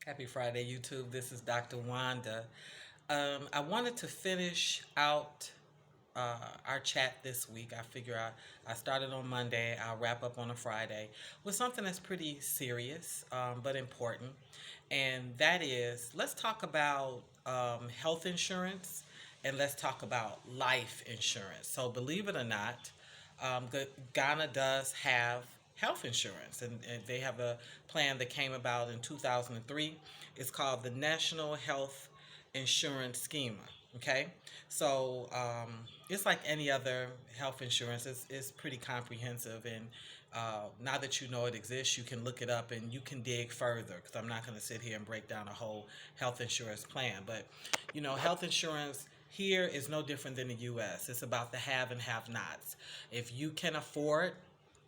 Happy Friday, YouTube. This is Dr. Wanda. I wanted to finish out our chat this week. I started on Monday. I'll wrap up on a Friday with something that's pretty serious but important. And that is, let's talk about health insurance and let's talk about life insurance. So, believe it or not, Ghana does have health insurance, and they have a plan that came about in 2003. It's called the National Health Insurance Scheme. Okay, so it's like any other health insurance. It's pretty comprehensive, and now that you know it exists, you can look it up and you can dig further. Because I'm not going to sit here and break down a whole health insurance plan, but health insurance here is no different than the U.S. It's about the have and have nots. If you can afford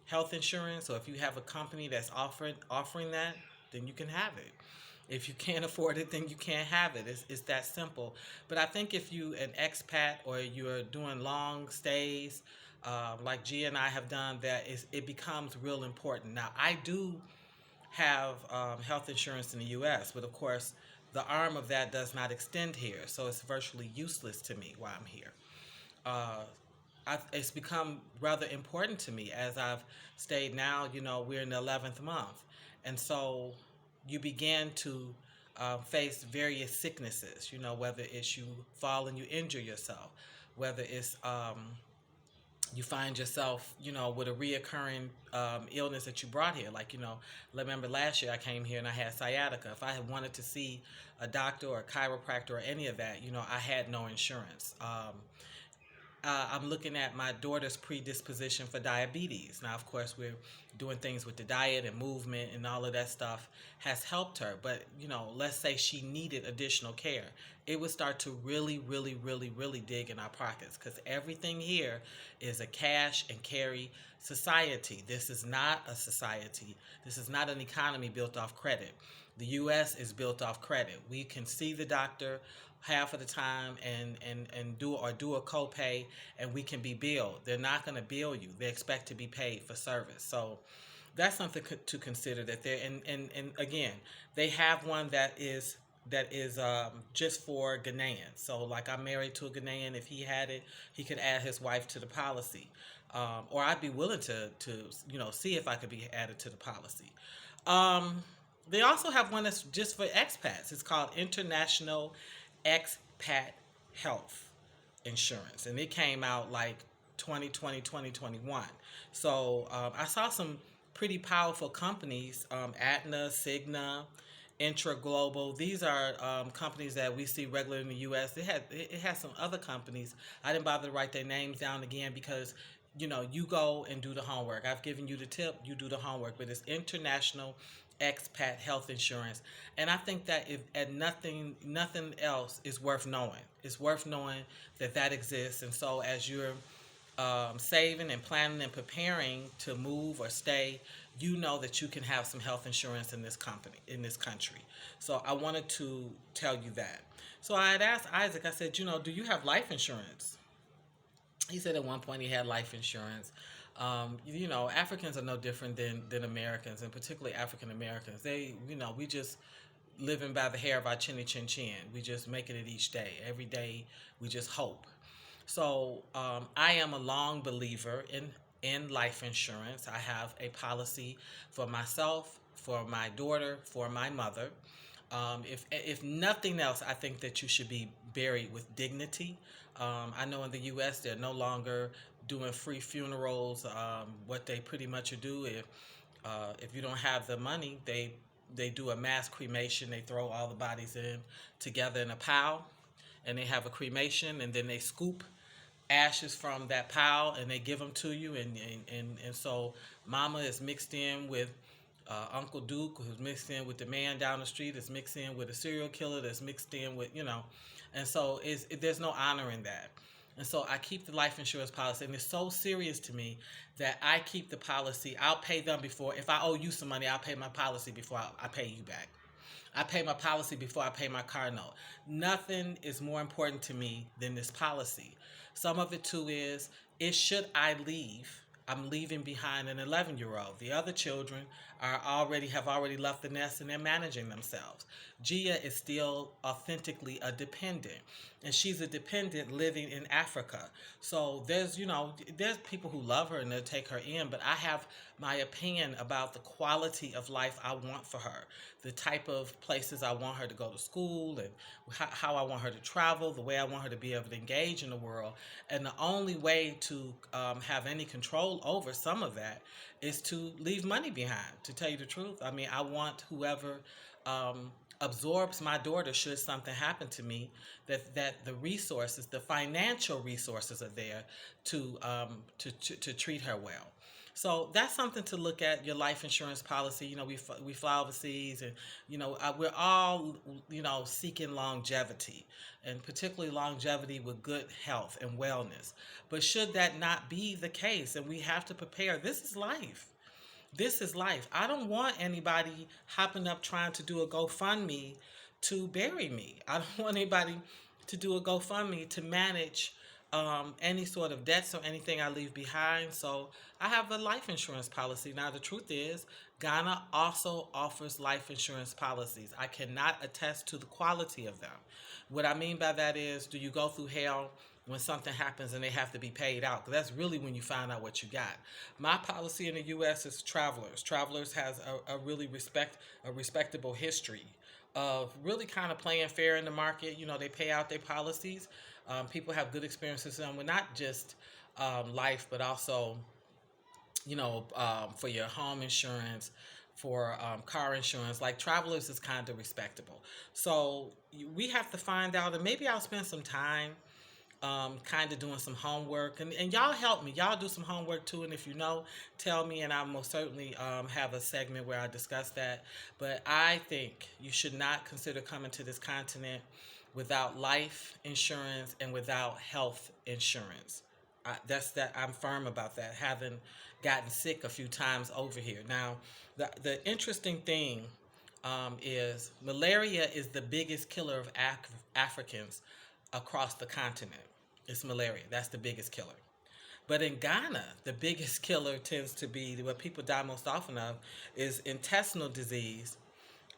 health insurance, or if you have a company that's offering that, then you can have it. If you can't afford it, then you can't have it. It's that simple. But I think if you an expat or you're doing long stays, like G and I have done, it becomes real important. Now I do have health insurance in the U.S., but of course the arm of that does not extend here, so it's virtually useless to me while I'm here. Uh, it's become rather important to me as I've stayed now. We're in the 11th month. And so you begin to face various sicknesses, whether it's you fall and you injure yourself, whether it's you find yourself, with a reoccurring illness that you brought here. Like, remember last year I came here and I had sciatica. If I had wanted to see a doctor or a chiropractor or any of that, I had no insurance. I'm looking at my daughter's predisposition for diabetes. Now, of course, we're doing things with the diet and movement and all of that stuff has helped her. But, let's say she needed additional care. It would start to really, really, really, really dig in our pockets because everything here is a cash and carry society. This is not a society. This is not an economy built off credit. The U.S. is built off credit. We can see the doctor half of the time and do a copay, and we can be billed. They're not going to bill you. They expect to be paid for service. So that's something to consider, that they're and again, they have one that is just for Ghanaians. So like, I'm married to a Ghanaian. If he had it, he could add his wife to the policy, or I'd be willing to see if I could be added to the policy. Um, they also have one that's just for expats. It's called International Expat Health Insurance, and it came out like 2020, 2021. So I saw some pretty powerful companies, Aetna, Cigna, Intra Global. These are companies that we see regularly in the U.S. It has some other companies. I didn't bother to write their names down again because you go and do the homework. I've given you the tip. You do the homework. But it's International Expat Health Insurance, and I think that if and nothing else is worth knowing. It's worth knowing that exists. And so as you're saving and planning and preparing to move or stay, you know that you can have some health insurance in this country. So I wanted to tell you that. So I had asked Isaac. I said, do you have life insurance? He said at one point he had life insurance. Africans are no different than Americans, and particularly African Americans. We just living by the hair of our chinny chin chin. We just making it each day. Every day, we just hope. So I am a long believer in life insurance. I have a policy for myself, for my daughter, for my mother. If nothing else, I think that you should be buried with dignity. I know in the U.S. they're no longer doing free funerals. What they pretty much do, if you don't have the money, they do a mass cremation. They throw all the bodies in together in a pile, and they have a cremation, and then they scoop ashes from that pile and they give them to you, and so mama is mixed in with Uncle Duke, who's mixed in with the man down the street, is mixed in with a serial killer, that's mixed in with, and so there's no honor in that. And so I keep the life insurance policy, and it's so serious to me that I keep the policy. I'll pay them before, if I owe you some money, I'll pay my policy before I pay you back. I pay my policy before I pay my car note. Nothing is more important to me than this policy. Some of it too is should I leave, I'm leaving behind an 11-year-old. The other children have already left the nest and they're managing themselves. Gia is still authentically a dependent, and she's a dependent living in Africa. So there's people who love her and they'll take her in, but I have my opinion about the quality of life I want for her, the type of places I want her to go to school, and how I want her to travel, the way I want her to be able to engage in the world. And the only way to have any control over some of that is to leave money behind, to tell you the truth. I mean, I want whoever um, absorbs my daughter should something happen to me, that the resources, the financial resources are there to treat her well. So that's something to look at, your life insurance policy. We fly overseas, and we're all seeking longevity, and particularly longevity with good health and wellness. But should that not be the case, and we have to prepare, this is life. This is life. I don't want anybody hopping up trying to do a GoFundMe to bury me. I don't want anybody to do a GoFundMe to manage any sort of debts or anything I leave behind. So I have a life insurance policy. Now, the truth is, Ghana also offers life insurance policies. I cannot attest to the quality of them. What I mean by that is, do you go through hell when something happens and they have to be paid out? Because that's really when you find out what you got. My policy in the U.S. is Travelers. Travelers has a respectable history of really kind of playing fair in the market. They pay out their policies. People have good experiences with not just life, but also for your home insurance, for car insurance. Like, Travelers is kind of respectable. So we have to find out, and maybe I'll spend some time kind of doing some homework, and y'all help me. Y'all do some homework too, and if you know, tell me, and I'll most certainly have a segment where I discuss that. But I think you should not consider coming to this continent without life insurance and without health insurance. I'm firm about that, having gotten sick a few times over here. Now, the interesting thing is malaria is the biggest killer of Africans across the continent. It's malaria. That's the biggest killer. But in Ghana, the biggest killer tends to be, what people die most often of, is intestinal disease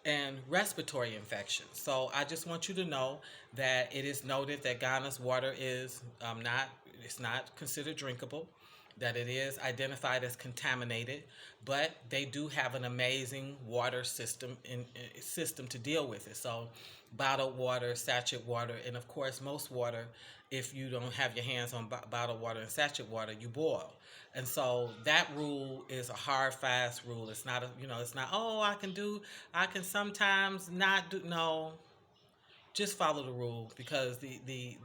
and respiratory infections. So I just want you to know that it is noted that Ghana's water is not considered drinkable, that it is identified as contaminated, but they do have an amazing water system to deal with it. So bottled water, sachet water, and of course most water, if you don't have your hands on bottled water and sachet water, you boil. And so that rule is a hard, fast rule. It's not it's not, oh, I can sometimes not do. No, just follow the rule, because the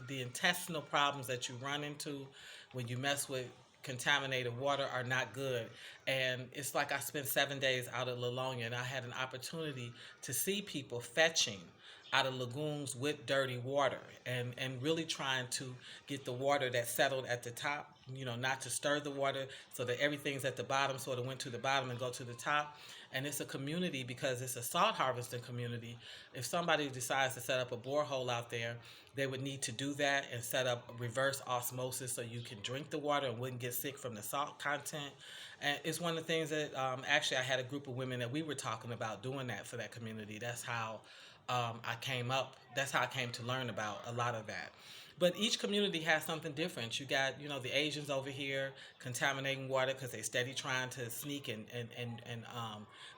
intestinal problems that you run into when you mess with contaminated water are not good. And it's like, I spent 7 days out of Lilonia, and I had an opportunity to see people fetching out of lagoons with dirty water, and really trying to get the water that settled at the top, not to stir the water so that everything's at the bottom, sort of went to the bottom and go to the top. And it's a community, because it's a salt harvesting community. If somebody decides to set up a borehole out there, they would need to do that and set up reverse osmosis so you can drink the water and wouldn't get sick from the salt content. And it's one of the things that actually I had a group of women that we were talking about doing that for that community. That's how That's how I came to learn about a lot of that. But each community has something different. You got, the Asians over here contaminating water because they steady trying to sneak and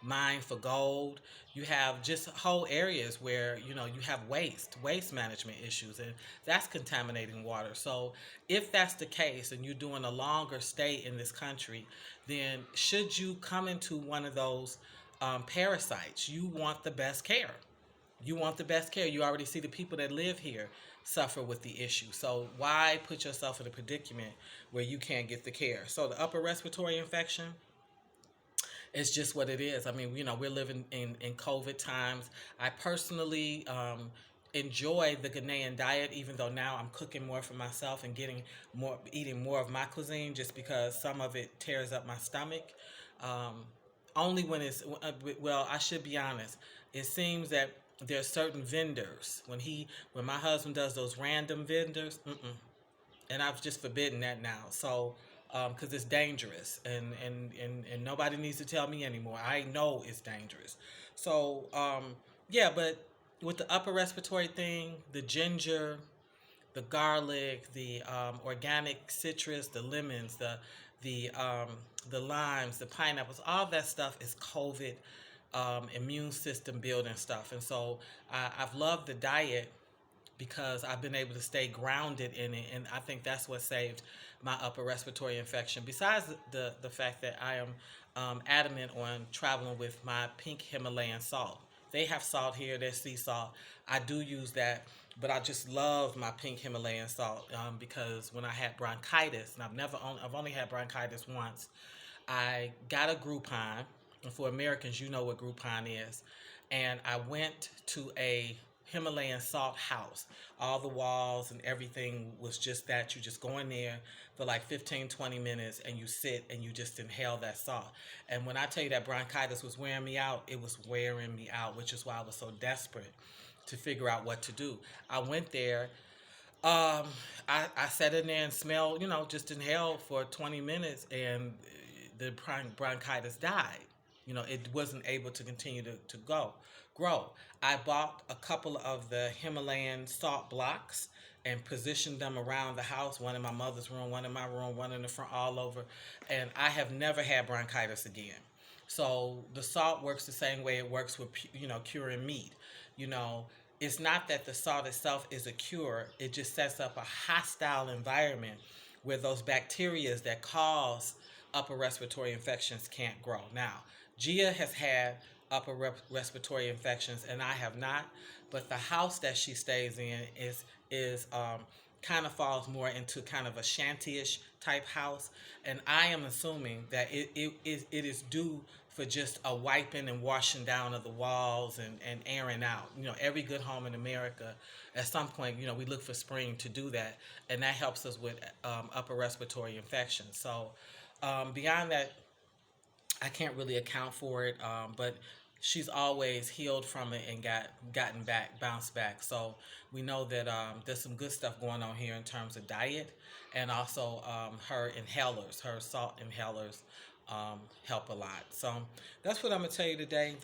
mine for gold. You have just whole areas where, you have waste management issues, and that's contaminating water. So if that's the case and you're doing a longer stay in this country, then should you come into one of those parasites, you want the best care. You want the best care. You already see the people that live here suffer with the issue. So why put yourself in a predicament where you can't get the care? So the upper respiratory infection, it's just what it is. I mean, we're living in COVID times. I personally enjoy the Ghanaian diet, even though now I'm cooking more for myself and eating more of my cuisine, just because some of it tears up my stomach. Um, Only when well, I should be honest. It seems that there's certain vendors, when my husband does those random vendors, and I've just forbidden that now. So because it's dangerous, and nobody needs to tell me anymore. I know it's dangerous. So yeah, but with the upper respiratory thing, the ginger, the garlic, the organic citrus, the lemons, the the limes, the pineapples, all that stuff is COVID immune system building stuff. And so I've loved the diet because I've been able to stay grounded in it, and I think that's what saved my upper respiratory infection. Besides the fact that I am adamant on traveling with my pink Himalayan salt. They have salt here, there's sea salt. I do use that, but I just love my pink Himalayan salt because when I had bronchitis, and I've only had bronchitis once. I got a Groupon, and for Americans, you know what Groupon is. And I went to a Himalayan salt house. All the walls and everything was just that. You just go in there for like 15, 20 minutes and you sit and you just inhale that salt. And when I tell you that bronchitis was wearing me out, it was wearing me out, which is why I was so desperate to figure out what to do. I went there. um, I sat in there and smelled, just inhaled for 20 minutes, and the bronchitis died. It wasn't able to continue to grow. I bought a couple of the Himalayan salt blocks and positioned them around the house, one in my mother's room, one in my room, one in the front, all over. And I have never had bronchitis again. So the salt works the same way it works with, curing meat. You know, it's not that the salt itself is a cure, it just sets up a hostile environment where those bacteria that cause upper respiratory infections can't grow. Now, Gia has had respiratory infections and I have not, but the house that she stays in is kind of falls more into kind of a shantyish type house, and I am assuming that it is due for just a wiping and washing down of the walls and airing out. Every good home in America, at some point, we look for spring to do that, and that helps us with upper respiratory infections. So beyond that, I can't really account for it, but she's always healed from it and gotten back, bounced back. So we know that there's some good stuff going on here in terms of diet, and also her inhalers, her salt inhalers, help a lot. So that's what I'm gonna tell you today.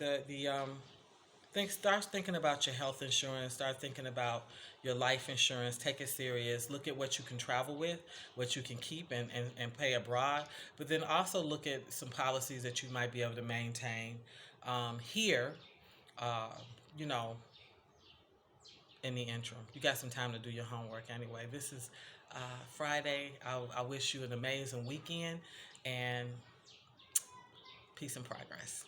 Start thinking about your health insurance. Start thinking about your life insurance. Take it serious. Look at what you can travel with, what you can keep and pay abroad. But then also look at some policies that you might be able to maintain here, uh, you know, in the interim. You got some time to do your homework anyway. This is Friday. I wish you an amazing weekend, and peace and progress.